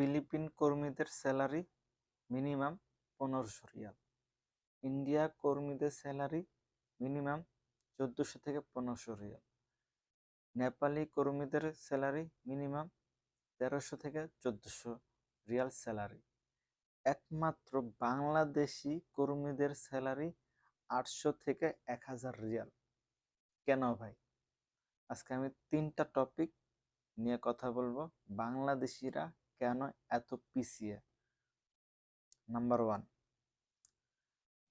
ফিলিপিন কর্মীদের salary minimum 1500 Real. India কর্মীদের salary minimum 1400 থেকে 1500 রিয়াল। নেপালি কর্মীদের স্যালারি মিনিমাম 1300 থেকে 1400 রিয়াল স্যালারি। একমাত্র বাংলাদেশি কর্মীদের স্যালারি 800 থেকে 1000 রিয়াল। কেন ভাই? আজকে আমি 3টা টপিক নিয়ে কথা বলবো, বাংলাদেশিরা কেন এত পিছিয়ে। নাম্বার 1,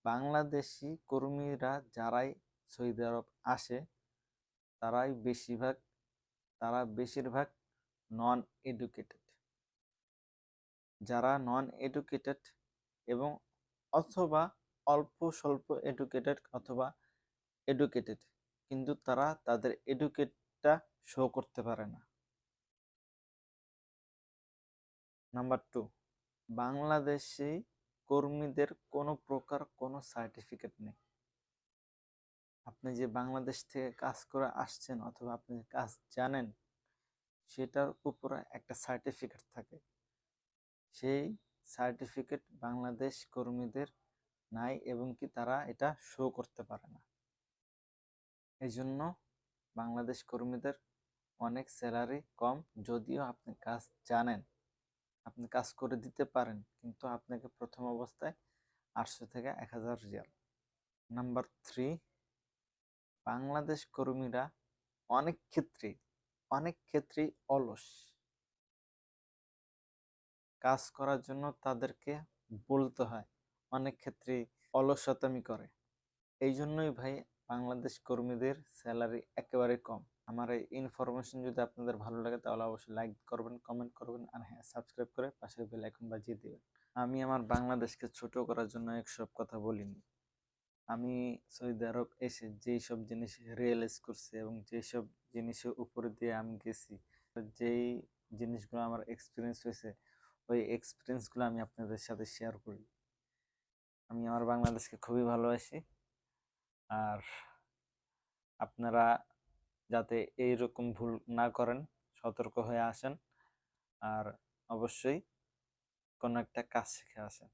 বাংলাদেশি কর্মীরা যারাই সৌদি আরব আসে তারা বেশিরভাগ নন এডুকেটেড। যারা নন এডুকেটেড এবং অথবা অল্প স্বল্প এডুকেটেড অথবা এডুকেটেড, কিন্তু তারা তাদের এডুকেটটা শো করতে পারে না। নাম্বার 2, বাংলাদেশি কর্মীদের কোনো প্রকার কোনো সার্টিফিকেট নেই। আপনি যে বাংলাদেশ থেকে কাজ করে আসছেন অথবা আপনি কাজ জানেন, সেটার উপরে একটা সার্টিফিকেট থাকে। সেই সার্টিফিকেট বাংলাদেশ কর্মীদের নাই এবং কি তারা এটা শো করতে পারে না। এই জন্য বাংলাদেশ কর্মীদের অনেক স্যালারি কম। যদিও আপনি কাজ জানেন, আপনি কাজ করে দিতে পারেন, কিন্তু আপনাকে প্রথম অবস্থায় 800 থেকে 1000 রিয়াল। নাম্বার 3, বাংলাদেশ কর্মীরা অনেক ক্ষেত্রেই অলস। কাজ করার জন্য তাদেরকে বলতে হয়, অনেক ক্ষেত্রেই অলসতামি করে। এই জন্যই ভাই বাংলাদেশ কর্মীদের স্যালারি একেবারে কম। আমার এই ইনফরমেশন যদি আপনাদের ভালো লাগে তাহলে অবশ্যই লাইক করবেন, কমেন্ট করবেন, আর হ্যাঁ, সাবস্ক্রাইব করে পাশের বেল আইকন বাজিয়ে দিবেন। আমি আমার বাংলাদেশকে ছোট করার জন্য এসব কথা বলিনি। আমি সৌদি আরব এসে যেই সব জিনিস রিয়েলাইজ করছি এবং যেই সব জিনিসের উপরে দিয়ে আমি গেছি, যেই জিনিসগুলো আমার এক্সপিরিয়েন্স হয়েছে, ওই এক্সপিরিয়েন্সগুলো আমি আপনাদের সাথে শেয়ার করি। আমি আমার বাংলাদেশকে খুবই ভালোবাসি, আর আপনারা যাতে এইরকম ভুল না করেন, সতর্ক হয়ে আসেন, আর অবশ্যই কোনো একটা কাজ শিখে আসেন।